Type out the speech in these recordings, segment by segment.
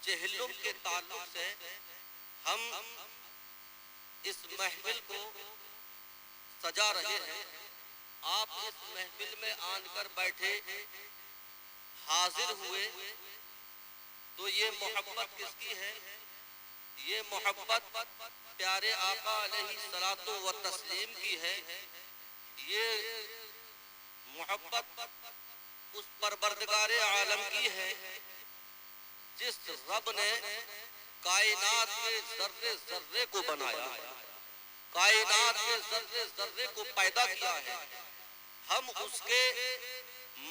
چہلم کے تعلق سے ہم اس محفل کو سجا رہے ہیں. آپ اس محفل میں آن کر بیٹھے حاضر ہوئے تو یہ محبت کس کی ہے؟ یہ محبت پیارے آقا علیہ الصلوۃ والتسلیم کی ہے. یہ محبت اس پروردگار عالم کی ہے جس رب نے کائنات کے ذرے ذرے کو بنایا، کائنات کے ذرے ذرے کو پیدا کیا ہے. ہم اس کے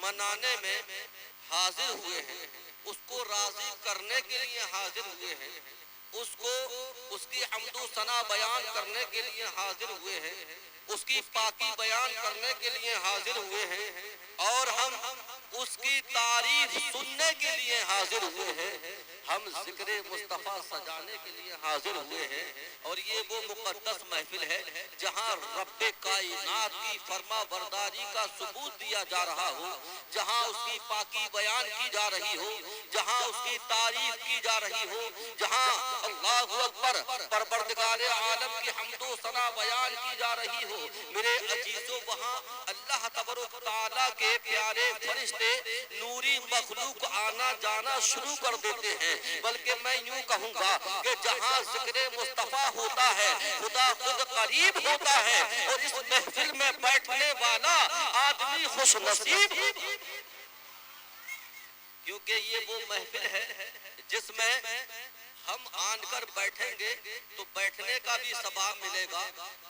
منانے میں حاضر ہوئے ہیں، اس کو راضی کرنے کے لیے حاضر ہوئے ہیں، اس کو اس کی حمد و ثنا بیان کرنے کے لیے حاضر ہوئے ہیں، اس کی پاکی بیان کرنے کے لیے حاضر ہوئے ہیں، اور ہم اس کی تعریف سننے کے لیے حاضر ہوئے ہیں. ہم ذکر مصطفیٰ سجانے کے لیے حاضر ہوئے ہیں. اور یہ وہ مقدس محفل ہے جہاں رب کائنات کی فرما برداری کا ثبوت دیا جا رہا ہو، جہاں اس کی پاکی بیان کی جا رہی ہو، جہاں اس کی تعریف کی جا رہی ہو، جہاں اللہ اکبر پروردگار عالم کی حمد و ثنا بیان کی جا رہی ہو. میرے عزیزو، وہاں اللہ تبارک تعالیٰ کے پیارے فرشتے نوری مخلوق آنا جانا شروع کر دیتے ہیں. بلکہ میں یوں کہوں گا کہ جہاں ذکر مصطفیٰ ہوتا ہے خدا خود قریب ہوتا ہے، اور اس محفل میں بیٹھنے والا آدمی خوش نصیب، کیونکہ یہ وہ محفل ہے جس میں ہم آن کر بیٹھیں گے تو بیٹھنے کا بھی ثواب ملے گا،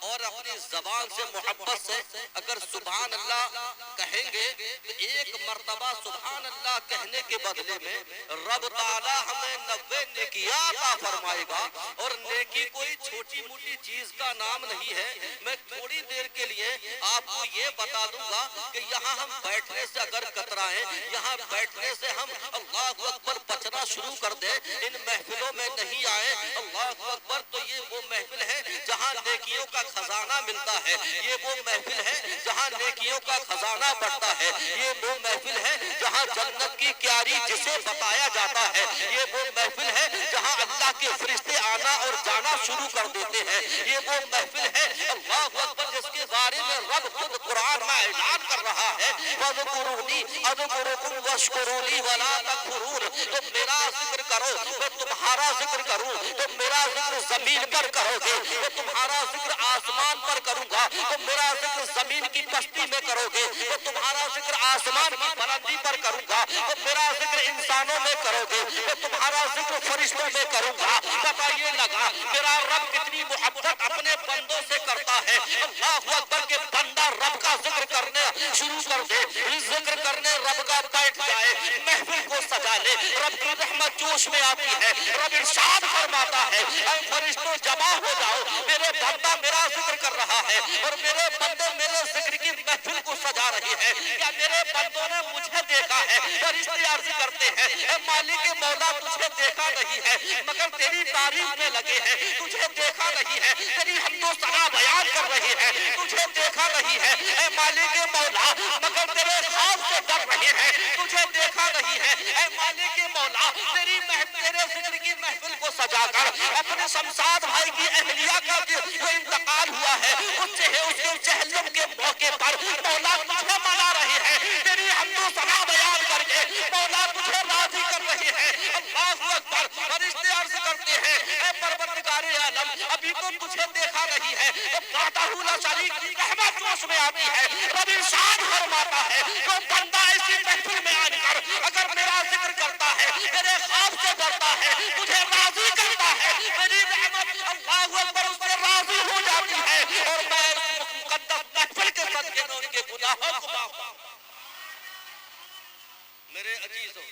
اور اپنی زبان سے محبت سے اگر سبحان اللہ کہیں گے تو ایک مرتبہ سبحان اللہ کہنے کے بدلے میں رب تعالی ہمیں 90 نیکیاں عطا فرمائے گا. اور نیکی کوئی چھوٹی موٹی چیز کا نام نہیں ہے. میں تھوڑی دیر کے لیے آپ کو یہ بتا دوں گا کہ یہاں ہم بیٹھنے سے اگر کترائیں، یہاں بیٹھنے سے ہم اللہ اکبر بچنا شروع کر دیں، ان محفلوں میں نہیں آئے اللہ اکبر، تو یہ وہ محفل ہے جہاں نیکیوں کا خزانہ ملتا ہے. یہ وہ محفل ہے جہاں نیکیوں کا خزانہ بڑھتا ہے. یہ وہ محفل ہے جہاں جنت کی کیاری جسے بتایا جاتا ہے. یہ وہ محفل ہے جہاں اللہ کے فرشتے آنا اور جانا شروع کر دیتے ہیں. یہ وہ محفل ہے اللہ اکبر جس کے بارے میں رب خود قرآن میں اعلان کر رہا ہے، وَاذْكُرُونِی أَذْكُرْكُمْ وَاشْكُرُوا لِی وَلَا تَکْفُرُونَ. تم میرا ذکر کرو، میں تمہارا ذکر کروں. تم میرا ذکر زمین پر کرو گے، میں تمہارا ذکر آسمان پر کروں گا. تم میرا ذکر زمین کی پستی میں کرو گے، میں تمہارا ذکر آسمان کی بلندی پر کروں گا. تم میرا ذکر انسانوں میں کرو گے، میں تمہارا ذکر فرشتوں میں کروں گا. پتہ یہ لگا میرا رب کتنی محبت اپنے بندوں سے کرتا ہے. اللہ اکبر کے بندہ رب کا ذکر کرنے شروع کر دے، ذکر کرنے رب کا بیٹھ جائے، محفل کو سجا لے، رب کی رحمت جوش میں آتی ہے. رب ارشاد فرماتا ہے، اے فرشتوں جمع ہو جاؤ، میرے بندہ میرا ذکر کر رہا ہے اور میرے بندے میرے ذکر کی محفل کو سجا رہے ہیں. کیا میرے بندوں نے مجھے دیکھا ہے؟ فرشتے عرض کرتے ہیں، اے مالک مولا تجھے دیکھا نہیں ہے مگر تیری تعریف میں لگے ہیں. تجھے دیکھا نہیں ہے، تیری حمد و ثنا بیان کر رہے ہیں. تجھے دیکھا نہیں ہے اے مالک مولا مگر تیرے خوف سے ڈر رہے ہیں. تجھے دیکھا نہیں ہے اے مالک مولا تیرے ذکر کی محفل کو سجا کر اپنے شمشاد بھائی کی اہلیہ کا جو انتقال ہوا ہے اس کے چہلم کے موقع پر مولا تجھے منا رہے ہیں. تیری حمد و ثنا بیان کر کے مولا تجھے راضی کر رہے ہیں. اللہ اکبر. فرشتے عرض کرتے ہیں، اے پروردگار عالم ابھی تو تجھے دیکھا نہیں ہے. وحدہ لا شریک کی رحمت جوش میں آتی ہے. رب ارشاد فرماتا ہے، جو بندہ ایسی محفل میں آ کر اگر میرا ذکر کرتا ہے، میرے خوف سے ڈرتا ہے، مجھے راضی کرتا ہے، میری رحمت اللہ اکبر اس سے راضی ہو جاتی ہے اور میں مقدس محفل کے صدقے میں ان کے گناہوں کو معاف. میرے عزیزوں،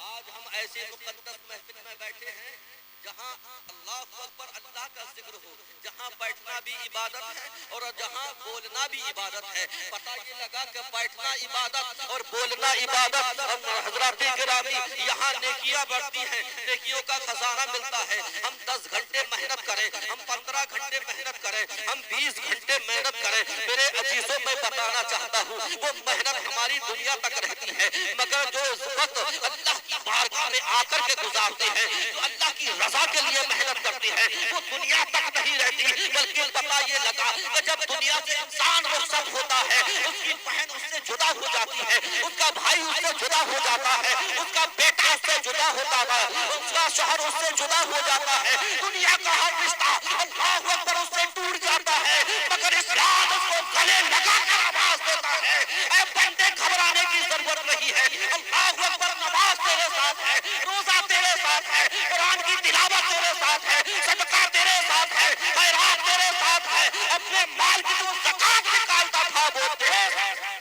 آج ہم ایسی مقدس محفل میں بیٹھے ہیں جہاں اللہ اکبر اللہ کا ذکر ہو، جہاں بیٹھنا بھی عبادت ہے اور جہاں بولنا بھی عبادت ہے. پتہ یہ لگا کہ بیٹھنا عبادت اور بولنا عبادت. حضرات گرامی، یہاں نیکیاں بڑھتی ہیں، نیکیوں کا خزانہ ملتا ہے. ہم 10 گھنٹے محنت کریں، ہم 15 گھنٹے محنت کریں، ہم 20 گھنٹے محنت کریں، میرے عزیزوں میں بتانا چاہتا ہوں وہ محنت ہماری دنیا تک رہتی ہے. مگر جو وقت اللہ کی بارگاہ بارگاہ میں آ کر کے گزارتے ہیں، جو اللہ کی رضا کے لیے محنت کرتے ہیں، وہ دنیا تک نہیں رہتی، بلکہ پتہ یہ لگا کہ جب دنیا سے انسان رخصت ہوتا ہے، اس کی بہن اس سے جدا ہو جاتی ہے، اس کا بھائی اس سے جدا ہو جاتا ہے، اس کا بیٹا اس سے جدا ہوتا ہے، اس کا شوہر اس سے جدا ہو جاتا ہے، دنیا کا ہر رشتہ اللہ اکبر اس سے ٹوٹ جاتا ہے، مگر اسلام اس کو گلے لگا کر آواز دیتا ہے، اے بندے گھبرانے کی ضرورت نہیں ہے، اللہ اکبر، نماز تیرے ساتھ ہے، روزہ تیرے ساتھ ہے، قرآن کی تلاوت تیرے ساتھ ہے، صدقہ تیرے ساتھ ہے، خیرات تیرے ساتھ ہے، اپنے مال کی جو زکات نکالتا تھا وہ تیرے ساتھ ہے۔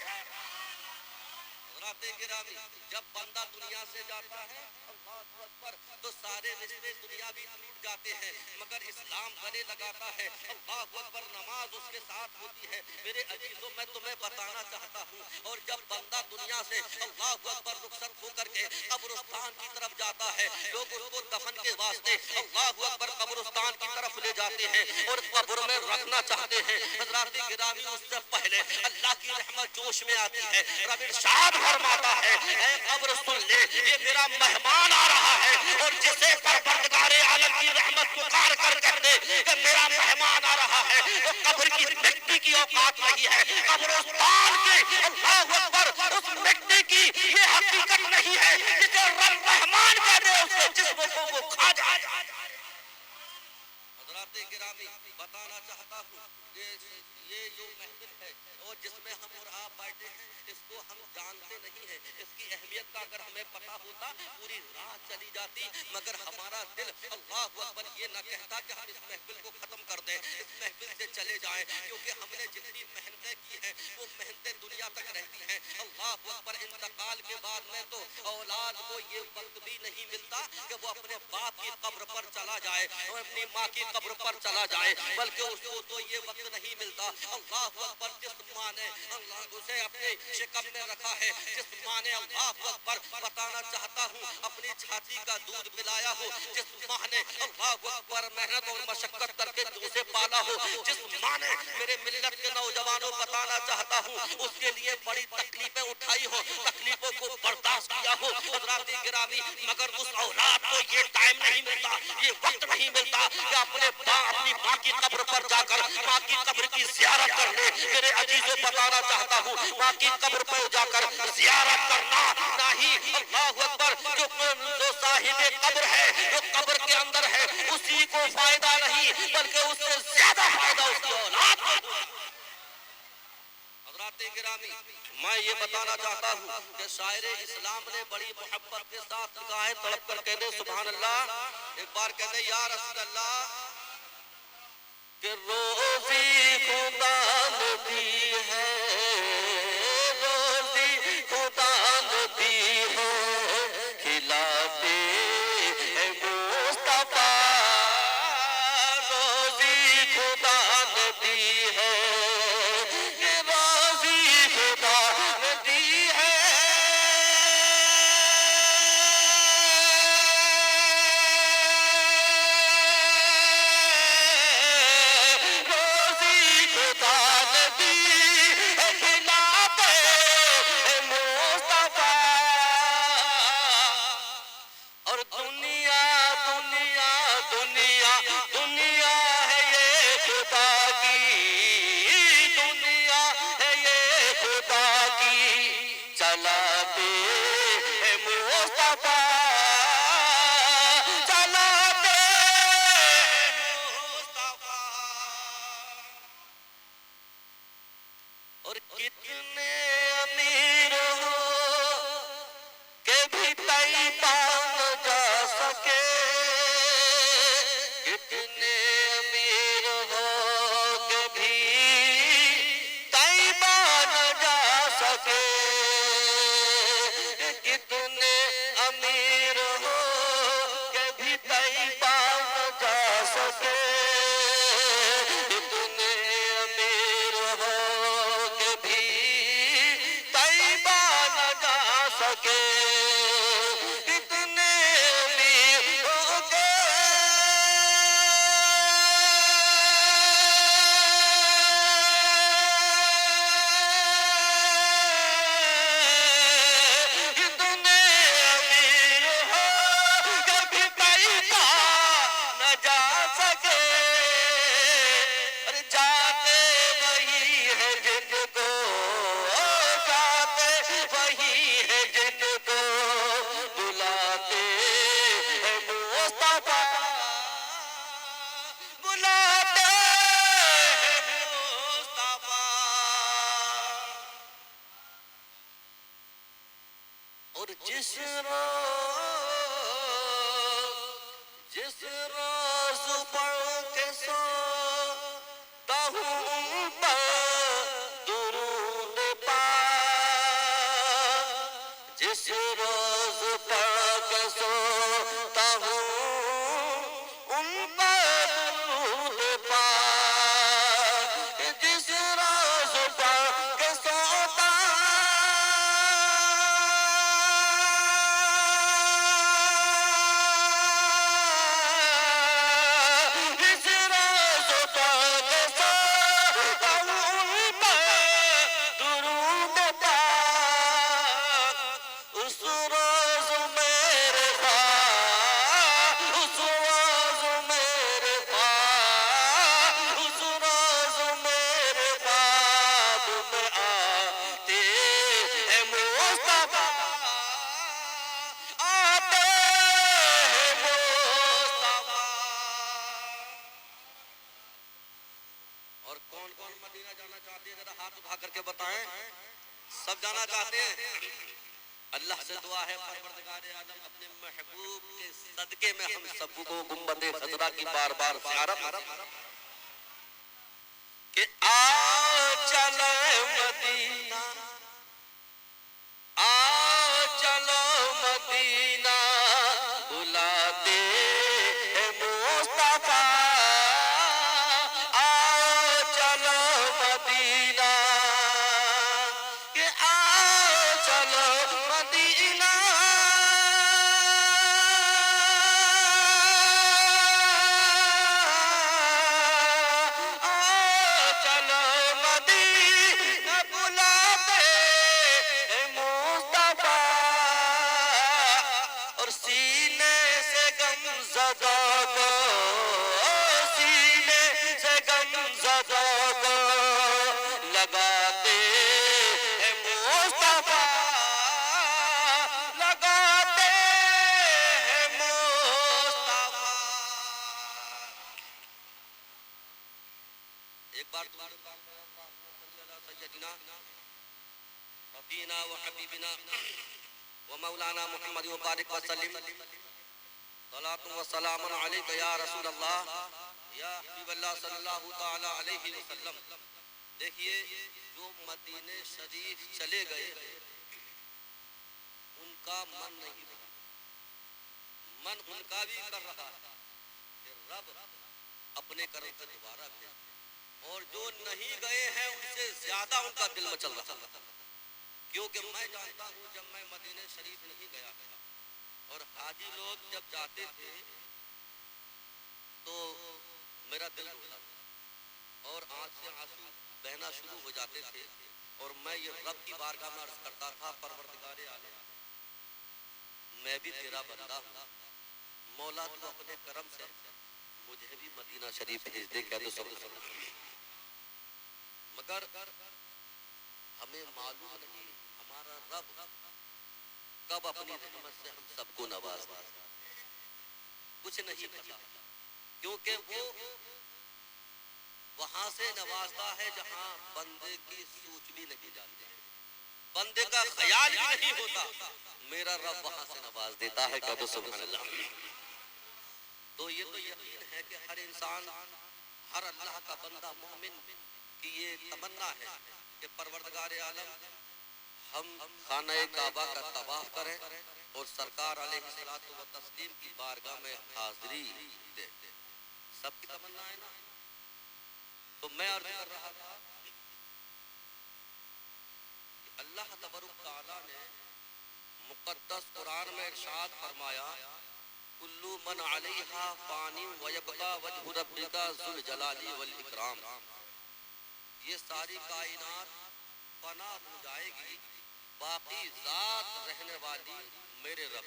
حضرات گرامی، جب بندہ دنیا سے جاتا ہے اللہ اکبر تو سارے رشتے دنیاوی ٹوٹ جاتے ہیں، مگر اسلام گلے لگاتا ہے، اللہ اکبر، نماز اس کے ساتھ ہوتی ہے۔ میرے عزیزوں، میں تمہیں بتانا چاہتا ہوں، اور جب بندہ دنیا سے اللہ اکبر رخصت ہو کر کے قبرستان کی طرف جاتا ہے، لوگ اس کو دفن کے واسطے اللہ اکبر قبرستان کی طرف لے جاتے ہیں اور قبر میں رکھنا چاہتے ہیں۔ حضرات گرامی، اس سے پہلے اللہ کی رحمت جوش میں آتی ہے، رب ارشاد فرماتا ہے، اے قبر سن لے، یہ میرا مہمان آ رہا ہے، اور جسے پروردگار عالم کی رحمت پکار کر کہتے کہ میرا مہمان آ رہا ہے، وہ قبر کی مٹی کی اوقات نہیں ہے، قبرستان کی اللہ اکبر اس مٹی کی یہ حقیقت نہیں ہے، جسے رب رحمان کہہ دے اس کے جسم کو وہ کھا جائے۔ حضرات گرامی، بتانا چاہتا ہوں، یہ جو محفل ہے اور جس میں ہم اور آپ بیٹھے ہیں، اس کو ہم جانتے نہیں ہیں، اس کی اہمیت کا اگر ہمیں پتا ہوتا پوری رات چلی جاتی، مگر ہمارا دل اللہ اکبر یہ نہ کہتا کہ ہم اس محفل کو ختم کر دیں، اس محفل سے چلے جائیں، کیونکہ ہم نے جتنی محنتیں کی ہیں وہ محنتیں دنیا تک رہتی ہیں۔ اللہ اکبر، انتقال کے بعد میں تو اولاد کو یہ وقت بھی نہیں ملتا کہ وہ اپنے باپ کی قبر پر چلا جائے اور اپنی ماں کی قبر پر چلا جائے، بلکہ اس کو تو یہ وقت نہیں ملتا۔ اللہ اکبر، جس ماں نے اللہ اسے اپنے شکم میں رکھا ہے، جس ماں نے اللہ اکبر، بتانا چاہتا ہوں، اپنی چھاتی کا دودھ پلایا ہو، جس ماں نے اللہ اکبر محنت اور مشقت کر کے اسے پالا ہو، جس ماں نے میرے ملت کے نوجوانوں بتانا چاہتا ہوں اس کے لیے بڑی تکلیفیں اٹھائی ہو، تکلیفوں کو برداشت کیا ہو، حضرات گرامی، مگر اس اولاد کو یہ ٹائم نہیں ملتا، یہ وقت نہیں ملتا کہ اپنی ماں کی قبر پر جا کر ماں کی قبر کی زیارت کر لے۔ میرے عزیزوں، بتانا چاہتا ہوں، ماں کی قبر پر جا کر زیارت کرنا نہ ہی اللہ اکبر جو صاحب قبر ہے، جو قبر کے اندر ہے، اسی کو فائدہ نہیں بلکہ اس سے زیادہ فائدہ اس کی اولاد کو۔ حضرات گرامی، میں یہ بتانا چاہتا ہوں کہ شاعر اسلام نے بڑی محبت کے ساتھ نگاہیں تڑپ کر کہنے سبحان اللہ، ایک بار کہنے یا رسول اللہ، کہ روزی خدا نے دی ہے، روزی خدا نے دی ہے، کھلاتے ہیں مصطفیٰ، روزی خدا نے دی ہے، کہ روزی خدا نے دی ہے۔ روزی خدا نے دی ہے، کھلاتے مصطفیٰ بلاتے ہیں مصطفیٰ. اور جس روز پڑھ کے سوتا ہوں پر درود پاک، جس روز پڑھ کے سوتا ہوں ان پر درود پاک، جس روز پڑھ کے سوتا سب جانا چاہتے ہیں. اللہ سے دعا ہے پروردگار عالم اپنے محبوب کے صدقے میں ہم سب کو گنبد خضرا کی بار بار زیارت کہ آ چلو مدینہ، آ چلو مدینہ بلاتے ہیں مصطفیٰ، آ چلو مدینہ، ربنا وحبيبنا ومولانا محمد وبارك وسلم صلاة وسلام عليك يا رسول الله یا حبیب اللہ صلی اللہ تعالی علیہ وسلم. دیکھیے جو مدینہ شریف چلے گئے ان کا من نہیں بنا، من ان کا بھی کر رہا ہے کہ رب اپنے کرم سے دوبارہ بھیج، اور جو نہیں گئے ہیں ان سے زیادہ ان کا دل مچل رہا ہے. کیونکہ میں جانتا ہوں جب میں مدینہ شریف نہیں گیا اور حاجی لوگ جب جاتے تھے تو میرا دل روتا تھا اور آنکھ سے آنسو بہنا شروع ہو جاتے تھے، اور میں یہ رب کی بارگاہ میں عرض کرتا تھا پروردگار عالم میں بھی تیرا بندہ ہوں، مولا تو اپنے کرم سے مجھے بھی مدینہ شریف بھیج دے. کہہ دو سب مگر ہمیں معلوم نہیں ہمارا رب کب اپنی رحمت سے ہم سب کو نوازتا ہے، کچھ نہیں پتا، کیونکہ وہ وہاں سے نوازتا ہے جہاں بندے کی سوچ بھی نہیں جاتی، بندے کا خیال بھی نہیں ہوتا، میرا رب وہاں سے نواز دیتا ہے. کہو سبحان اللہ. تو یہ تو یقین ہے کہ ہر انسان، ہر اللہ کا بندہ مومن کی یہ تمنا ہے کہ پروردگار عالم ہم خانہ کعبہ کا طواف کریں اور سرکار علیہ الصلوۃ والتسلیم کی بارگاہ میں حاضری دیں. سب کی تمنا ہے نا. تو میں عرض کر رہا تھا کہ اللہ تبارک تعالیٰ نے مقدس قرآن میں ارشاد فرمایا کل من علیہا فانی ویبقى وجہ ربک ذو الجلال والاکرام. یہ ساری کائنات فنا ہو جائے گی، باقی ذات رہنے والی میرے رب.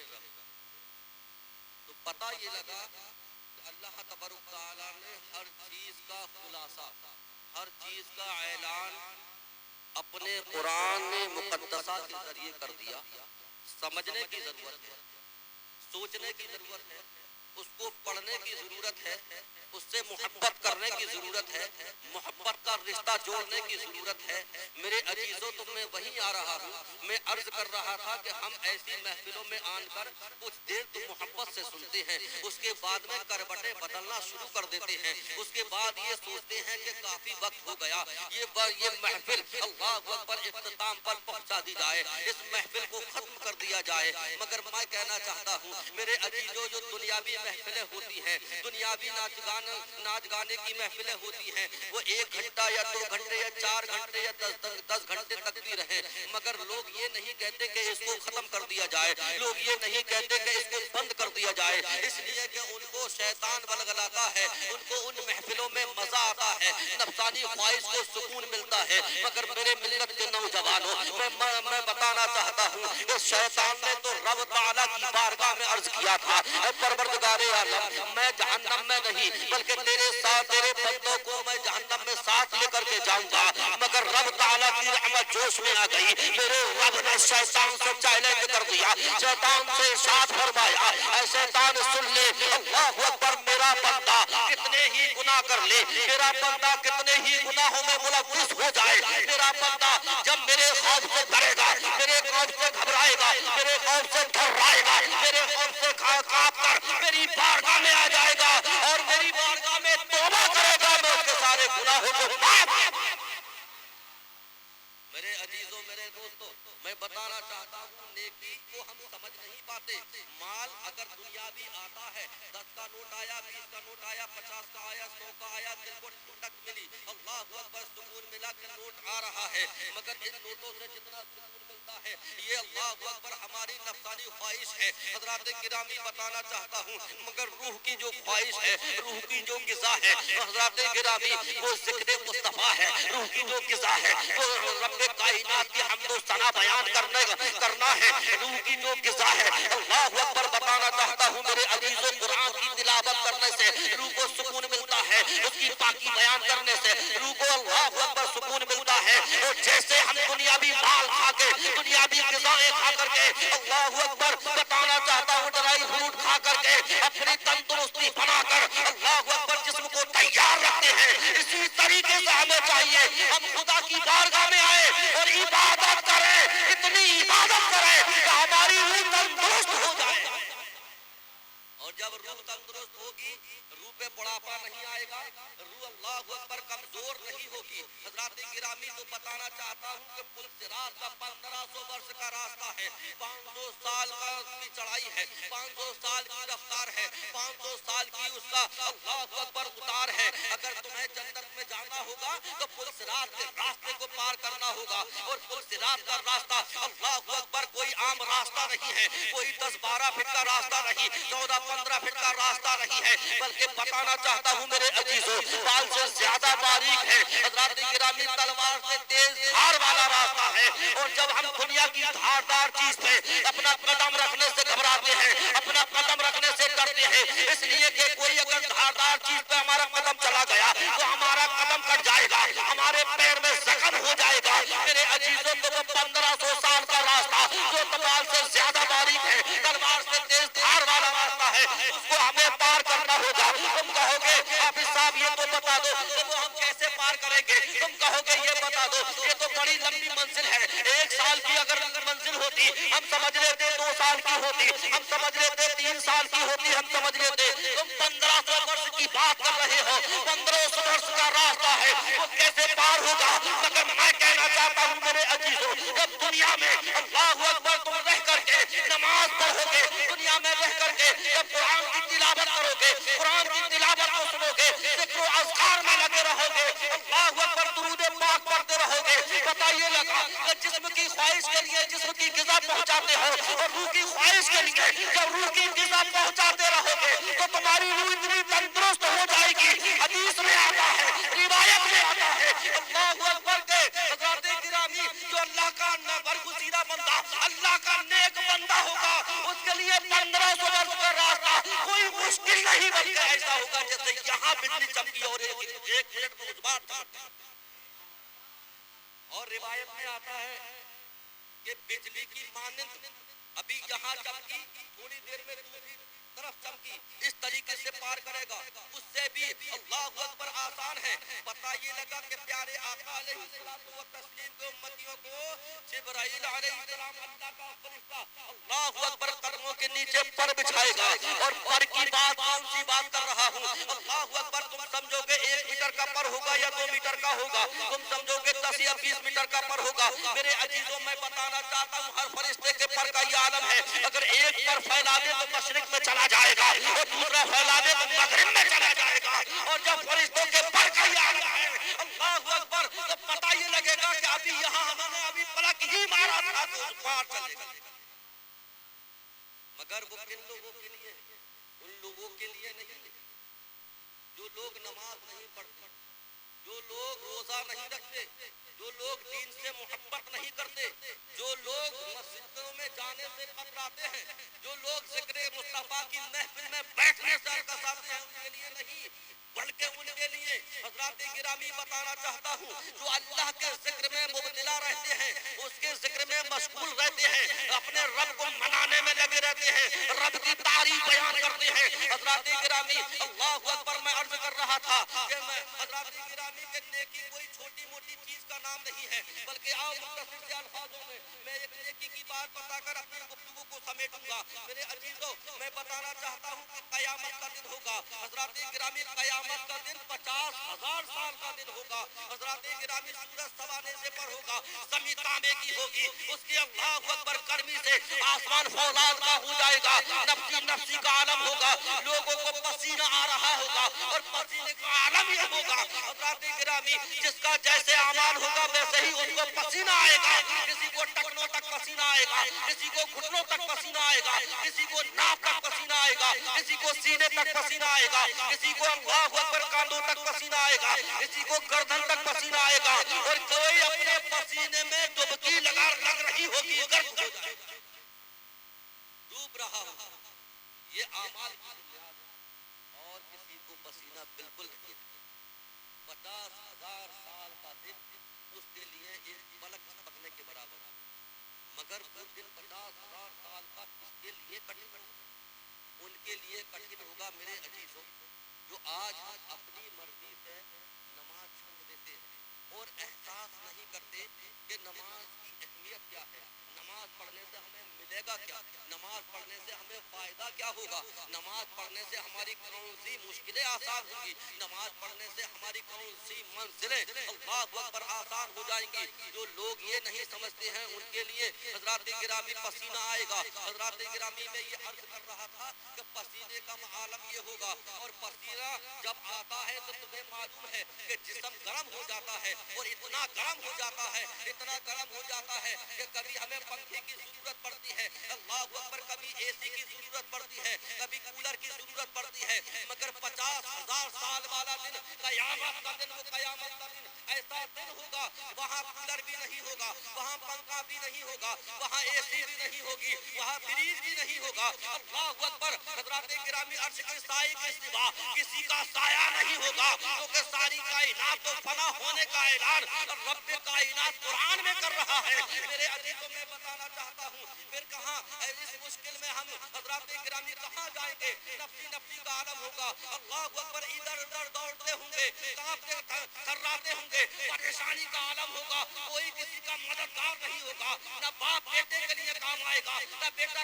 تو پتہ یہ لگا کہ اللہ تبارک تعالیٰ نے ہر چیز کا خلاصہ، ہر چیز کا اعلان اپنے قرآن مقدسہ کے ذریعے کر دیا. سمجھنے کی ضرورت ہے، سوچنے کی ضرورت ہے اس کو پڑھنے کی ضرورت ہے، اس سے محبت کرنے کی ضرورت ہے، محبت کا رشتہ جوڑنے کی ضرورت ہے۔ میرے عزیزوں، تو میں وہیں آ رہا ہوں، میں عرض کر رہا تھا کہ ہم ایسی محفلوں میں آن کر کچھ دیر تو محبت سے سنتے ہیں، اس کے بعد میں کربٹیں بدلنا شروع کر دیتے ہیں، اس کے بعد یہ سوچتے ہیں کہ کافی وقت ہو گیا، یہ محفل اللہ اکبر اختتام پر پہنچا دی جائے، اس محفل کو ختم کر دیا جائے۔ مگر میں کہنا چاہتا ہوں میرے عزیزوں، جو دنیاوی محفلیں ہوتی ہیں، دنیاوی ناچ گانے کی محفلیں ہوتی ہیں، وہ 1 گھنٹہ یا 2 گھنٹے یا 4 گھنٹے یا 10 گھنٹے تک بھی رہیں، مگر لوگ یہ نہیں کہتے کہ اس کو ختم کر دیا جائے، لوگ یہ نہیں کہتے کہ اس کو بند کر دیا جائے، اس لیے کہ ان کو شیطان ولگلاتا ہے، ان کو ان محفلوں میں مزہ آتا ہے، نفسانی خواہش کو سکون ملتا ہے۔ مگر میرے ملت کے نوجوانوں، میں بتانا چاہتا ہوں کہ شیطان نے تو رب تعالیٰ کی بارگاہ میں عرض کیا تھا، اے پروردگار عالم، میں جہنم میں نہیں بلکہ تیرے ساتھ تیرے بندوں کو میں جہنم میں ساتھ لے کر کے جاؤں گا۔ مگر رب تعالیٰ کی رحمت جوش میں آ گئی، میرے رب نے شیطان سے چیلنج کر دیا، شیطان سے ارشاد فرمایا، اے شیطان سن لے، اللہ اکبر، میرا بندہ کتنے ہی گناہ کر لے، میرا بندہ کتنے ہی گناہوں میں ملوث ہو جائے، میرا بندہ جب میرے خوف سے ڈرے گا، میرے خوف سے گھبرائے گا، میرے خوف سے تھرائے گا، میرے خوف سے کانپ کر میری بارگاہ میں آ جائے گا اور میری بارگاہ میں توبہ کرے گا، میں اس کے سارے گناہوں کو معاف۔ میرے عزیزوں، میرے دوستوں، میں بتانا چاہتا ہوں نیکی کو ہم سمجھ نہیں پاتے۔ مال اگر دنیاوی آتا ہے، 10 کا نوٹ آیا، 20 کا نوٹ آیا، 50 کا آیا، 100 کا آیا، دل کو ٹھنڈک ملی، اللہ اکبر، سکون ملا کہ نوٹ آ رہا ہے، مگر ان نوٹوں سے جتنا سکون ملتا ہے یہ اللہ اکبر ہماری نفسانی خواہش ہے۔ حضرات گرامی، بتانا چاہتا ہوں مگر روح کی جو خواہش ہے، روح کی جو غذا ہے حضرات گرامی، وہ ذکر مصطفیٰ ہے، روح کی جو غذا ہے وہ رب کائنات کی حمد و ثنا بیان کرنا ہے، روح کی جو غذا ہے اللہ اکبر۔ بتانا چاہتا ہوں میرے عزیزوں، قرآن کی تلاوت کرنے سے روح کو سکون ملتا ہے، اس کی پاکی بیان کرنے سے روح کو اللہ اکبر سکون ملتا ہے۔ اور جیسے ہم دنیاوی مال کھا کے، دنیاوی غذائیں کھا کر کے اللہ اکبر، بتانا چاہتا ہوں ڈرائی فروٹ کھا کر کے اپنی تندرستی بنا کر اللہ اکبر جسم کو تیار رکھتے ہیں، اسی طریقے سے ہمیں چاہیے ہم خدا کی بارگاہ میں آئے اور عبادت کریں، اتنی عبادت کریں کہ ہماری روح تندرست ہو جائے۔ اور جب روح تندرست ہوگی، روح پہ بڑھاپا نہیں آئے گا، روح اللہ اکبر کمزور نہیں ہوگی۔ حضرات گرامی، تو بتانا چاہتا ہوں کہ پل صراط کا 1500 برس کا راستہ ہے، 500 سال کی چڑھائی ہے، 500 سال کی رفتار ہے، 500 سال کی اس کا اللہ اکبر اتار ہے۔ اگر تمہیں جنت میں جانا ہوگا تو پل صراط کے راستے کو پار کرنا ہوگا، اور پل صراط کا راستہ اللہ اکبر کوئی عام راستہ نہیں ہے، کوئی 10-12 فٹ کا راستہ نہیں، 14-15 فٹ کا راستہ نہیں ہے، بلکہ بتانا چاہتا ہوں میرے عزیزوں، بال سے زیادہ باریک ہے، حضرات گرامی، تلوار سے تیز دھار والا راستہ ہے۔ اور جب ہم دنیا کی دھاردار چیز پہ اپنا قدم رکھنے سے گھبراتے ہیں، اپنا قدم رکھنے سے ڈرتے ہیں، اس لیے کہ کوئی اگر دھاردار چیز پہ ہمارا قدم چلا گیا تو ہمارا قدم کٹ جائے گا، ہمارے پیر میں زخم ہو جائے گا۔ میرے عزیزوں، تو وہ 1500 سال کا راستہ جو تلوار سے زیادہ باریک ہے، تلوار سے تیز دھار والا راستہ ہے، اس کو ہمیں پار کرنا ہوگا۔ تم کہو گے حافظ صاحب یہ تو بتا دو کہ وہ ہم کیسے پار کریں گے، تم کہو گے یہ بتا دو، یہ تو بڑی لمبی منزل ہے، 1 سال کی اگر منزل ہوتی ہم سمجھ لیتے، 2 سال کی ہوتی ہم سمجھ لیتے، 3 سال کی ہوتی ہم سمجھ لیتے، تم 1500 برس کی بات کر رہے ہو، 1500 برس کا راستہ ہے، وہ کیسے پار ہوگا؟ مگر میں کہنا چاہتا ہوں میرے عزیزوں، جب دنیا میں اللہ اکبر تم رہ کر کے نماز پڑھو گے، دنیا میں رہ کر کے جب قرآن کی تلاوت کرو گے، قرآن کی تلاوت کو سنو گے، ذکر و اذکار میں لگے رہو گے، اللہ اکبر درود پاک پڑھتے رہو گے، پتہ یہ لگا کہ جسم کی خواہش کے لیے جسم کی غذا پہنچاتے ہو، اور روح کی خواہش کے لیے جب روح کی غذا پہنچاتے رہو گے تو تمہاری روح اتنی تندرست ہو جائے گی۔ حدیث میں آتا ہے، روایت میں آتا ہے، اللہ اکبر کے حضرات گرامی، جو اللہ کا برگزیدہ بندہ، اللہ کا نیک بندہ ہوگا، اس کے لیے 1500 برس کا راستہ کوئی مشکل نہیں، بلکہ ایسا ہوگا جیسے یہاں بجلی چمکی اور 1 منٹ میں اس بات تھا۔ اور روایت میں آتا ہے کہ بجلی کی مانند ابھی یہاں چمکی، تھوڑی دیر میں دوسری طرف چمکی اس طریقے سے پار کرے گا، اس سے بھی اللہ اکبر آسان ہے۔ پتہ یہ لگا کہ پیارے آقا علیہ الصلوۃ والتسلیم کے امتیوں کو جبرائیل علیہ السلام اللہ کا فرشتہ اللہ اکبر قدموں کے نیچے پر بچھائے گا، اور پر کی بات کون سی بات کر رہا ہوں؟ اللہ اکبر تم سمجھو گے 1 میٹر کا پر ہوگا یا 2 میٹر کا ہوگا، تم سمجھو گے 10 یا 20 میٹر کا پر ہوگا۔ میرے عزیزوں میں بتانا چاہتا ہوں ہر فرشتے کے پر کا یہ عالم ہے، اگر ایک پر پھیلا دے تو مشرق میں چلا جائے گا اور دوسرا پھیلا دے تو مغرب میں چلا جائے گا، اور جب فرشتوں کے پر کا یہ عالم ہے اللہ اکبر تو پتہ یہ لگے گا کہ ابھی یہاں ہم نے ابھی پلک ہی مارا تھا تو پار چلے گا۔ مگر وہ کن لوگوں کے لیے؟ ان لوگوں کے لیے نہیں جو لوگ نماز نہیں پڑھتے، جو لوگ روزہ نہیں رکھتے، جو لوگ دین سے محبت نہیں کرتے، جو لوگ مسجدوں میں جانے سے کتراتے ہیں، جو لوگ ذکر مصطفیٰ کی محفل میں بیٹھنے سے کساتے ہیں، ان کے لیے نہیں، بلکہ ان کے لیے حضرات گرامی بتانا چاہتا ہوں جو اللہ کے ذکر میں مبتلا رہتے ہیں، اس کے ذکر میں مشغول رہتے ہیں، اپنے رب کو منانے میں لگے رہتے ہیں، رب کی تعریف بیان کرتے ہیں۔ حضرات گرامی اللہ اکبر میں عرض کر رہا تھا کہ میں حضرات گرامی کہ نیکی کوئی چھوٹی موٹی چیز کا نام نہیں ہے، بلکہ آؤ مختصر سے الفاظوں میں ایک نیکی کی بات بتا کر اپنی گفتگو کو سمیٹوں گا۔ میرے عزیزوں میں بتانا چاہتا ہوں کہ قیامت کا دن ہوگا، حضرات گرامی قیامت کا دن 50,000 سال کا دن ہوگا، حضرات گرامی سورج سوانے سے پر ہوگا، زمین تانبے کی ہوگی، اس کی اللہ اکبر گرمی سے آسمان فولاد کا ہو جائے گا، نفسی نفسی کا عالم ہوگا، لوگوں کو پسینہ آ رہا ہوگا اور پسینے کا عالم یہ ہوگا۔ حضرات گرامی جس کا جیسے اعمال ہوگا ویسے ہی اس کو پسینہ آئے گا، کسی کو ٹکنوں تک پسینہ آئے گا، کسی کو گھٹنوں تک پسینہ آئے گا، کسی کو ناک تک پسینہ آئے گا، کسی کو سینے تک پسینہ آئے گا، کسی کو اللہ اکبر کاندھوں تک پسینہ آئے گا، کسی کو گردن تک پسینہ آئے گا، اور کوئی اپنے پسینے میں ڈبکی لگ رہی ہوگی، غرق ہو جائے گا، ڈوب رہا ہوگا۔ یہ اعمال کی بنیاد ہے، اور کسی کو پسینہ بالکل نہیں ہے۔ 50,000 سال کا دن اس کے لیے ایک پلک جھپکنے کے برابر ہے، مگر وہ دن 50,000 سال کا اس کے لیے کٹھن ہوگا، ان کے لیے کٹھن ہوگا میرے عزیزوں جو آج اپنی مرضی سے نماز چھوڑ دیتے ہیں اور احساس نہیں کرتے کہ نماز کی اہمیت کیا ہے، نماز پڑھنے سے ہمیں ملے گا کیا، نماز پڑھنے سے ہمیں فائدہ کیا ہوگا، نماز پڑھنے سے ہماری کون سی مشکلیں آسان ہوں گی، نماز پڑھنے سے ہماری کون سی منزلیں اللہ اکبر آسان ہو جائیں گی۔ جو لوگ یہ نہیں سمجھتے ہیں ان کے لیے حضرات گرامی پسینہ آئے گا۔ حضرات گرامی میں یہ عرض کر رہا تھا کہ پسینے کا عالم یہ ہوگا، اور پسینہ جب آتا ہے تو تمہیں معلوم ہے کہ جسم گرم ہو جاتا ہے، اور اتنا گرم ہو جاتا ہے، اتنا گرم ہو جاتا ہے کہ کبھی ہمیں پنکھے کی ضرورت پڑتی ہے اللہ اکبر، کبھی اے سی کی ضرورت پڑتی ہے، کبھی کولر کی ضرورت پڑتی ہے، مگر 50,000 سال والا دن قیامت کا دن، وہ قیامت کا دن ایسا دن ہوگا وہاں کولر بھی نہیں ہوگا، وہاں پنکھا بھی نہیں ہوگا، وہاں اے سی بھی نہیں ہوگی، وہاں فریج بھی نہیں ہوگا اللہ اکبر۔ حضرات گرامی عرش کے سائے کے سوا کسی کا سایہ نہیں ہوگا، کیونکہ ساری کائنات تو فنا ہونے کا اعلان رب کائنات قرآن میں کر رہا ہے۔ میرے عزیزوں میں بتانا چاہتا ہوں پھر کہاں اس مشکل میں ہم حضرات گرامی کہاں جائیں گے، نفسی نفسی کا عالم ہوگا اللہ اکبر، ادھر ادھر دوڑتے ہوں گے، کانپتے تھراتے ہوں گے، پریشانی کا عالم ہوگا، کوئی کسی کا مددگار نہیں ہوگا، نہ باپ بیٹے کے لیے کام آئے گا، نہ بیٹا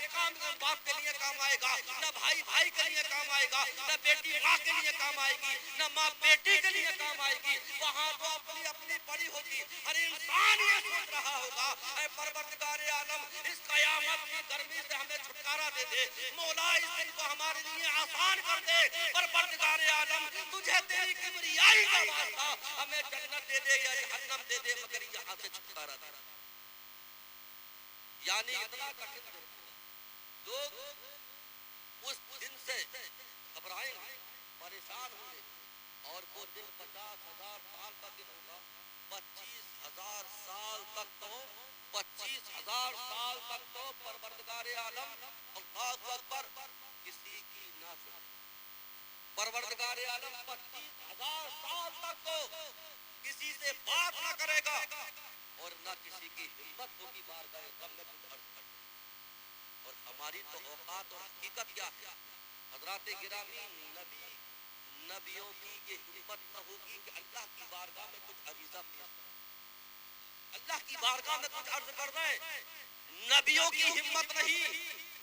باپ کے لیے کام آئے گا، نہ بھائی بھائی کے لیے کام آئے گا، نہ بیٹی ماں کے لیے کام آئے گی، نہ ماں بیٹی کے لیے کام آئے گی، وہاں تو اپنی اپنی پڑی ہوگی۔ ہر انسان یہ سوچ رہا ہوگا اے پروردگار عالم اس قیامت کی گرمی سے ہمیں چھٹکارا دے دے، مولا اس دن کو ہمارے لیے آسان کر دے، پروردگار عالم تجھے تیری کبریائی کا واسطہ ہمیں جنت دے دے یا جہنم دے دے، مگر یہاں سے چھٹکارا دے۔ یعنی اتنا کٹھن ہے، لوگ اس دن سے گھبرائیں گے، پریشان ہوں گے، اور وہ دن 50,000 سال کا دن ہوگا، 25,000 سال تک تو 25,000 سال تک تو پروردگار عالم اللہ اکبر کسی کی نہ سنے، پروردگار عالم 25,000 سال تک تو کسی سے بات نہ کرے گا، اور نہ کسی کی ہمت ہوگی بارگاہ رب میں کچھ عرض کرے۔ اور ہماری تو اوقات اور حقیقت کیا ہے، حضرات گرامی، نبیوں کی یہ ہمت نہ ہوگی کہ اللہ کی بارگاہ میں کچھ عریضہ پیش کریں، اللہ کی بارگاہ میں کچھ عرض کر دیں. نبیوں کی ہمت نہیں،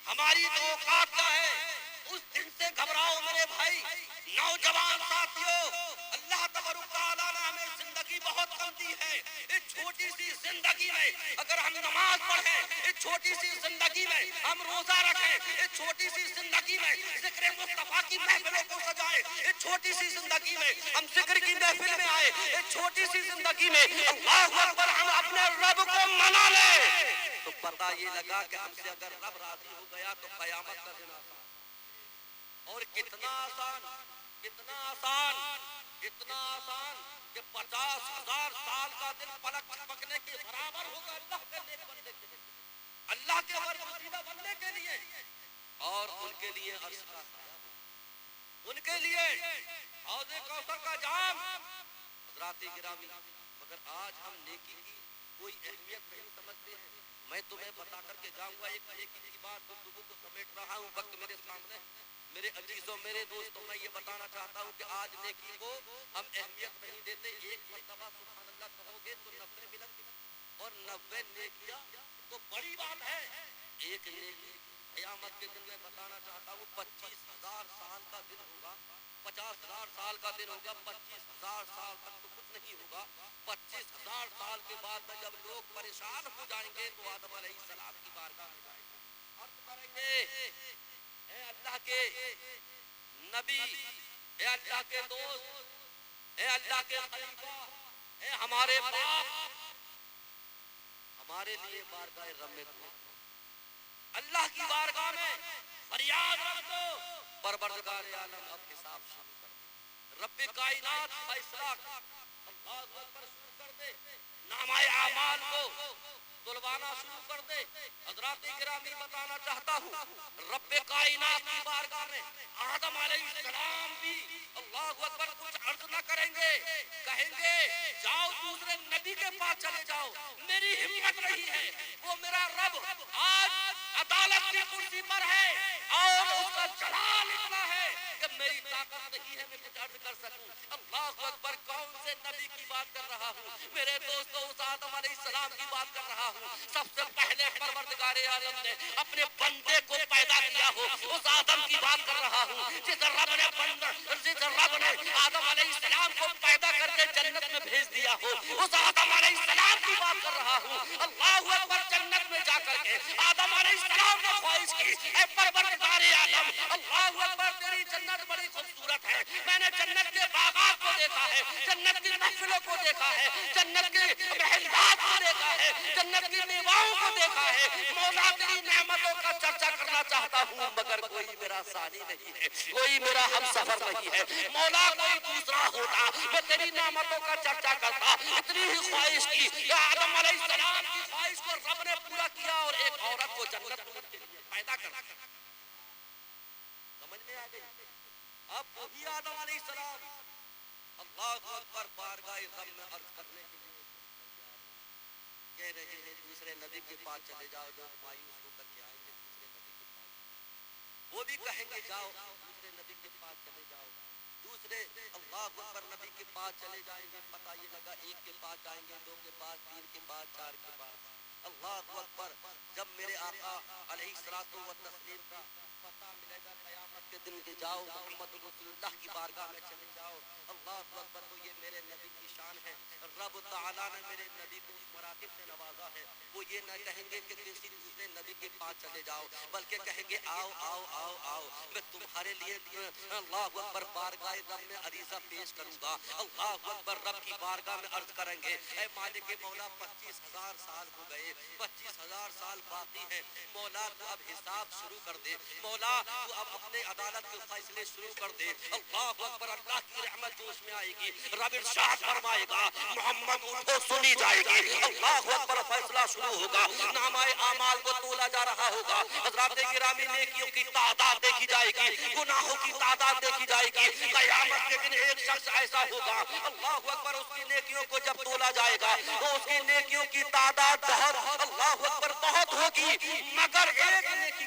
ہماری تو اوقات کیا ہے. اس دن سے گھبراؤ میرے بھائی، نوجوان ساتھیوں. اللہ تبارک تعالیٰ نے ہمیں زندگی بہت کم دی ہے. اس چھوٹی سی زندگی میں اگر ہم نماز پڑھیں، اس چھوٹی سی زندگی میں ہم روزہ رکھیں، اس چھوٹی سی زندگی میں ذکر مصطفیٰ کی محفلوں کو سجائیں، اس چھوٹی سی زندگی میں ہم ذکر کی محفل میں آئے، اس چھوٹی سی زندگی میں اللہ اکبر ہم اپنے رب کو منا لیں، تو پتہ یہ لگا کہ ہم سے اگر رب راضی ہو گیا تو قیامت کا دن آسان. اور کتنا آسان، کتنا آسان، اتنا آسان کہ 50,000 سال کا دن پلک جھپکنے کے برابر ہوگا اللہ کے نیک بندے کے لیے، اللہ کے برگزیدہ بندے کے لیے. اور ان کے لیے عرش کا سایہ، ان کے لیے حوض کوثر کا جام. حضرات گرامی، مگر آج ہم نیکی کی کوئی اہمیت نہیں سمجھتے ہیں. میں تمہیں بتا کر کے جاؤں گا ایک نیکی کی بات. گفتگو کو سمیٹ رہا ہوں، وقت میرے سامنے. میرے عزیزوں، میرے دوستوں، میں یہ بتانا چاہتا ہوں کہ آج نیکی کو ہم اہمیت نہیں دیتے. ایک مرتبہ سبحان اللہ کہو گے تو 90 ملیں گے، اور 90 نیکیاں تو بڑی بات ہے. ایک نیکی قیامت کے دن میں بتانا چاہتا ہوں 25,000 سال کا دن ہوگا، 50,000 سال کا دن ہوگا. 25,000 سال تک تو کچھ نہیں ہوگا. 25,000 سال کے بعد میں جب لوگ پریشان ہو جائیں گے تو آدم علیہ السلام کی بارگاہ میں جائیں گے، عرض کریں گے اے اللہ کے نبی، اے اللہ کے دوست، اے اللہ کے خلیفہ، اے ہمارے باپ، ہمارے لیے بارگاہ رب میں دعا. اللہ کی بارگاہ میں فریاد رکھ دو، پروردگار عالم اب حساب شروع کر دے، رب کائنات فیصلہ اللہ اکبر شروع کر دے، نامہ اعمال کو تلوانا شروع کر دے. حضرات گرامی، بتانا چاہتا ہوں رب کائنات کی بارگاہ میں آدم علیہ السلام بھی اللہ اکبر کچھ عرض نہ کریں گے، کہیں گے جاؤ دوسرے نبی کے پاس چلے جاؤ، میری ہمت نہیں ہے. وہ میرا رب آج عدالت کی کرسی پر ہے اور اس کا جلال اتنا ہے کہ میری طاقت نہیں ہے میں کچھ عرض کر سکوں. اللہ اکبر، کون سے نبی کی بات کر رہا ہوں میرے دوستو؟ اس آدم علیہ السلام کی بات کر رہا ہوں. سب سے پہلے پروردگار عالم نے اپنے بندے کو پیدا کیا ہو، اس آدم کی بات کر رہا ہوں جس رب نے آدم علیہ السلام کو پیدا کر کے جنت میں بھیج دیا ہو. اس آدم علیہ السلام کی بات کر رہا ہوں. اللہ اکبر، جنت میں جا کر کے آدم علیہ السلام نے خواہش کی اے پروردگار عالم، اللہ اکبر تیری جنت بڑی خوبصورت ہے، میں نے جنت کے باغات کو دیکھا ہے، جنت کی محفلوں کو دیکھا ہے، جنت کی محلات کو دیکھا ہے، جنت کی میواؤں کو دیکھا ہے. مولا تیری نعمتوں کا چرچا کرنا چاہتا ہوں، مگر کوئی میرا ثانی نہیں ہے، کوئی میرا ہم سفر نہیں ہے. مولا کوئی دوسرا ہوتا میں تیری نعمتوں کا چرچا کرتا. اتنی ہی خواہش کی کہ آدم علیہ السلام کی خواہش کو رب نے پورا کیا اور ایک عورت کو جنت کے لیے پیدا کر دیا. سمجھ میں آ گئی؟ اب وہی آدم علیہ السلام اللہ اکبر بارگاہ رب میں عرض کرنے کے لیے کہہ رہے ہیں دوسرے نبی کے پاس چلے جاؤ جو مایوس ہو کر کے آئیں گے دوسرے نبی کے پاس. وہ بھی کہیں گے جاؤ دوسرے نبی کے پاس چلے جاؤ. دوسرے اللہ اکبر نبی کے پاس چلے جائیں گے. پتہ یہ لگا ایک کے پاس جائیں گے، دو کے پاس، تین کے پاس، چار کے پاس. اللہ اکبر، جب میرے آقا علیہ الصلوۃ والتسلیم کا پتہ ملے گا قیامت کے دن کے جاؤ محمد رسول اللہ کی بارگاہ میں چلے جاؤ. اللہ اکبر، تو یہ میرے نبی کی شان ہے. رب تعالیٰ نے میرے نبی کو اس مراتب سے نوازا ہے. وہ یہ نہ کہیں گے کہ کسی دوسرے نبی کے پاس چلے جاؤ، بلکہ کہیں گے آؤ آؤ آؤ آؤ، میں تمہارے لیے اللہ اکبر بارگاہ رب میں عریضہ پیش کروں گا. اللہ اکبر، رب کی بارگاہ میں عرض کریں گے اے مالک مولا 25,000 سال ہو گئے، 25,000 سال باقی ہیں. مولا تو اب حساب شروع کر دے، مولا تو اب اپنے عدالت کے فیصلے شروع کر دے. اللہ اکبر، اللہ کی رحمت جوش میں آئے گی. رب ارشاد فرمائے گا محمد اٹھو، سنی جائے گی. اللہ اکبر، فیصلہ شروع ہوگا. نامہ اعمال کو تولا جا رہا ہوگا. حضرات گرامی، نیکیوں کی تعداد دیکھی جائے گی، گناہوں کی تعداد دیکھی جائے گی. قیامت کے دن ایک شخص ایسا ہوگا اللہ اکبر، اس کی نیکیوں کو جب تولا جائے گا تو اس کی نیکیوں کی تعداد بہت اللہ اکبر بہت ہوگی، مگر ایک نیکی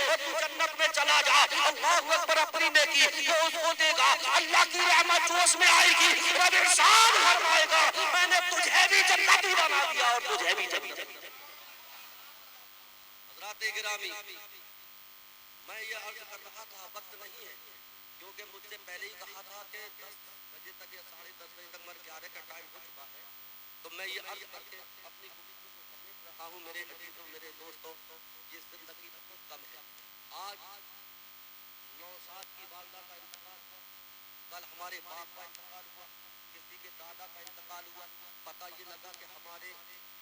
اور تو جنت میں چلا جا، اللہ اکبر اپنی نیکی وہ اس کو دے گا، اللہ کی رحمت جوش میں آئے گی، رب ارشاد فرمائے گا میں نے تجھے بھی جنتی بنا دیا اور تجھے بھی جنتی۔ حضرات گرامی میں یہ عرض کر رہا تھا، وقت نہیں ہے کیونکہ مجھ سے پہلے ہی کہا تھا کہ 10 بجے تک یا 10:30 بجے تک میرے گیارہ کا ٹائم ہو چکا ہے، تو میں یہ عرض کر کے اپنی گفتگو کو سمیٹ رہا ہوں۔ میرے عزیزوں میرے دوستوں، یہ زندگی بہت کم ہے۔ آج 9 سال کی والدہ کا انتقال ہوا، کل ہمارے باپ کا انتقال ہوا، کسی کے دادا کا انتقال ہوا، پتہ یہ لگا کہ ہمارے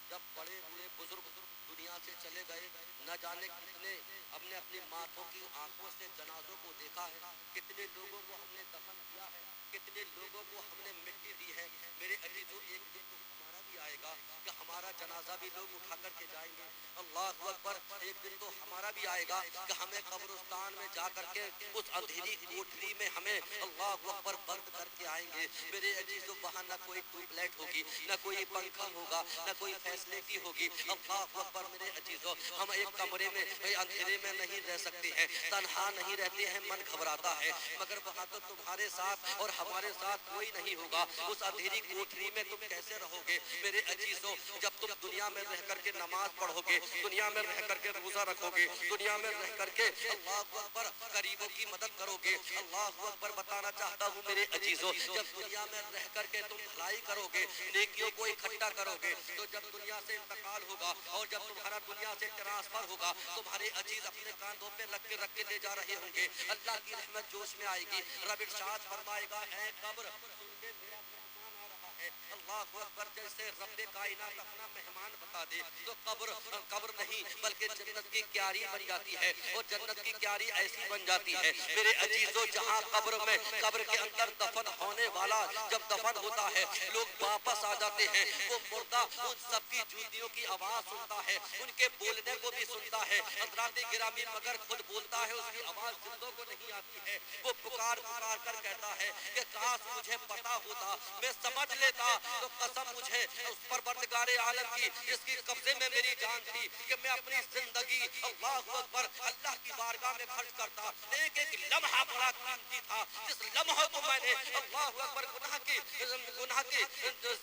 جب بڑے ہوئے بزرگ دنیا سے چلے گئے، نہ جانے کتنے ہم نے اپنی ماتھوں کی آنکھوں سے جنازوں کو دیکھا ہے، کتنے لوگوں کو ہم نے دفن کیا ہے، کتنے لوگوں کو ہم نے مٹی دی ہے۔ میرے عزیزوں ایک دن تو ہمارا بھی آئے گا کہ ہمارا جنازہ بھی لوگ اٹھا کر کے جائیں گے، اللہ اکبر۔ ایک دن تو ہمارا بھی آئے گا کہ ہمیں قبرستان میں جا کر کے اس اندھیری کوٹھری میں ہمیں اللہ اکبر بند کر کے آئیں گے۔ میرے عزیزوں وہاں نہ کوئی ٹیوب لائٹ ہوگی، نہ کوئی پنکھا ہوگا، نہ کوئی فیسلٹی ہوگی، اللہ اکبر۔ میرے عزیزوں ہم ایک کمرے میں اندھیرے میں نہیں رہ سکتے ہیں، تنہا نہیں رہتے ہیں، من گھبراتا ہے، مگر وہاں تو تمہارے ساتھ اور ہمارے ساتھ کوئی نہیں ہوگا، اس اندھیری کوٹھری میں تم کیسے رہو گے؟ میرے عزیزوں جب تم دنیا میں رہ کر کے نماز پڑھو گے، دنیا میں رہ کر کے روزہ رکھو گے، دنیا میں رہ کر کے اللہ اکبر غریبوں کی مدد کرو گے، اللہ اکبر بتانا چاہتا ہوں میرے عزیزوں جب دنیا میں رہ کر کے تم بھلائی کرو گے، نیکیوں کو اکٹھا کرو گے، تو جب دنیا سے انتقال ہوگا اور جب تمہارا دنیا سے ٹرانسفر ہوگا، تمہارے عزیز اپنے کاندھوں پہ رکھ کے لے جا رہے ہوں گے، اللہ کی رحمت جوش میں آئے گی، رب ارشاد فرمائے گا اے قبر سن کے میرا مہمان آ رہا ہے، اللہ اکبر۔ جیسے رب کائنات اپنا مہمان بتا دے تو قبر نہیں بلکہ جنت کی کیاری بن جاتی ہے، اور جنت کی کیاری ایسی بن جاتی ہے میرے عزیزوں جہاں قبر کے اندر دفن ہونے والا جب دفن ہوتا ہے لوگ واپس آ جاتے ہیں، وہ مردہ ان سب کی جوتیوں کی آواز سنتا ہے، ان کے بولنے کو بھی سنتا ہے، حضرات گرامی مگر خود بولتا ہے، اس کی آواز زندوں کو نہیں آتی ہے، وہ پکار کر کہتا ہے کہ کاش مجھے پتا ہوتا، میں سمجھ لیتا تو قسم مجھے اس پروردگار عالم کی جس کی قبضے میں میری جان تھی کہ میں اپنی زندگی اللہ اکبر اللہ کی بارگاہ میں خرچ کرتا، ایک ایک لمحہ بڑا قیمتی تھا، جس لمحہ کو میں نے اللہ اکبر گناہ کے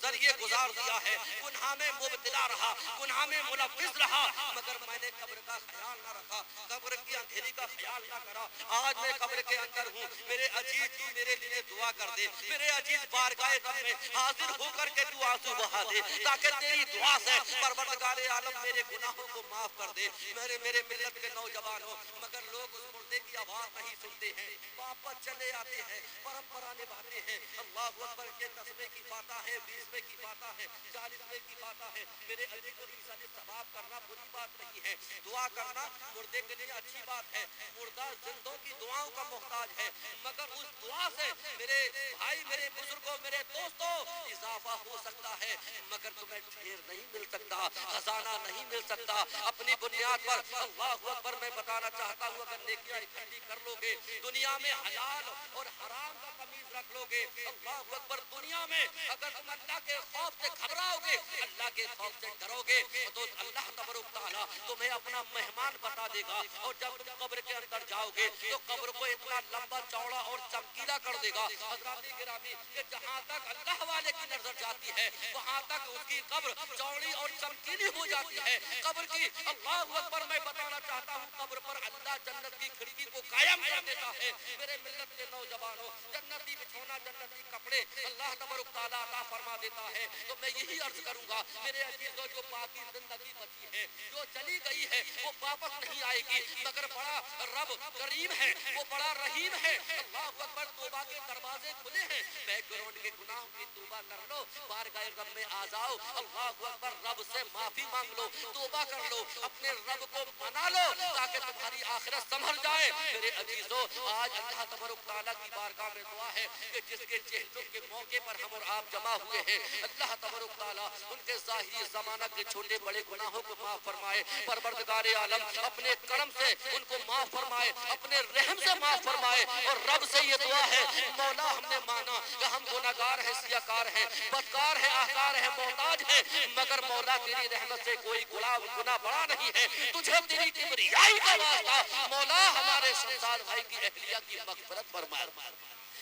ذریعے گزار دیا ہے، گناہ میں مبتلا رہا، گناہ میں ملوث رہا، مگر میں نے قبر کا خیال نہ رکھا، قبر کی اندھیری کا خیال نہ کرا۔ آج میں قبر کے اندر ہوں، میرے عزیز تو میرے لیے دعا کر دے، میرے عزیز بارگاہ رب میں حاضر ہو کر کے تو آنسو بہا دے تاکہ تیری دعا سے پروردگار عالم میرے گناہوں کو معاف کر دے۔ میرے ملت کے نوجوانوں مگر لوگ اس مردے کی آواز نہیں سنتے ہیں، واپس چلے آتے ہیں، پرمپرا نبھاتے ہیں، اللہ اکبر کے 10ویں کی باتیں ہیں، 20ویں کی باتیں ہیں، 40ویں کی باتیں ہیں۔ میرے عزیز کو انسانی ثواب کرنا بری بات نہیں ہے، دعا کرنا مردے کے لیے اچھی بات ہے، مردہ زندوں کی دعاؤں کا محتاج ہے، مگر اس دعا سے میرے بھائی میرے بزرگوں میرے دوستوں اضافہ ہو سکتا ہے، مگر تمہیں ڈھیر نہیں مل سکتا، خزانہ نہیں مل سکتا۔ اپنی بنیاد پر اللہ اکبر میں بتانا چاہتا ہوں اگر نیکیاں اکٹھی کر لو گے، دنیا میں حلال اور حرام کا تمیز رکھ لو گے، اللہ اکبر دنیا میں اگر تم اللہ کے خوف سے گھبراؤ گے، اللہ کے خوف سے ڈرو گے تو اللہ تبارک تعالیٰ تمہیں اپنا مہمان بتا دے گا، اور جب تم قبر کے اندر جاؤ گے تو قبر کو اتنا لمبا چوڑا اور چمکیلا کر دے گا حضرات گرامی کہ جہاں تک اللہ والے کی نظر جاتی ہے وہاں تک اس کی قبر چوڑی اور چمکیلی ہو جاتی ہے۔ قبر کی اللہ اکبر میں بتانا چاہتا ہوں قبر پر اللہ جنت کی کھڑکی کو قائم کر دیتا ہے۔ میرے ملت کے نوجوانوں جنتی بچھونا جنتی کپڑے اللہ تبارک تعالیٰ عطا فرما دیتا ہے، تو میں یہی عرض کروں گا میرے عزیزوں جو باقی زندگی بچی ہے جو چلی گئی ہے وہ واپس نہیں آئے گی، مگر بڑا رب کریم ہے، وہ بڑا رحیم ہے، اللہ اکبر توبہ کے دروازے کھلے ہیں، بیک گراؤنڈ کے گناہوں کی توبہ کر لو، بارگاہ رب میں آ جاؤ، اللہ اکبر رب سے معافی مانگ لو، توبہ کر لو، اپنے رب کو منا لو تاکہ تمہاری آخرت سنبھل جائے۔ جائیں میرے عزیزو. آج اللہ تبارک تعالیٰ کی بارگاہ میں دعا ہے کہ جس کے چہروں کے موقع پر ہم اور آپ جمع ہوئے ہیں, اللہ تبارک تعالیٰ ان کے ظاہری زمانہ کے چھوٹے بڑے گناہوں کو معاف فرمائے. پروردگار عالم اپنے کرم سے ان کو معاف فرمائے, اپنے رحم سے معاف فرمائے. اور رب سے یہ دعا ہے, مولا ہم نے مانا کہ ہم گناہگار ہیں, سیاکار ہیں, بدکار ہیں, آہکار ہیں, محتاج ہیں, مگر مولا تیری رحمت سے کوئی گناہ بڑا نہیں ہے. تجھے تیری کبریائی کا واسطہ مولا ہمارے شہزاد بھائی کی اہلیہ کی مغفرت فرما.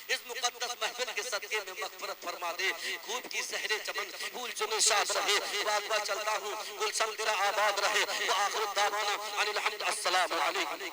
اس مقدس محفل کے صدقے میں مغفرت فرما دے. خوب کی سحر چمن پھول چنے شاد رہے. واقعہ چلتا ہوں گلشن تیرا آباد رہے. وآخر دعوانا ان الحمد. السلام علیکم.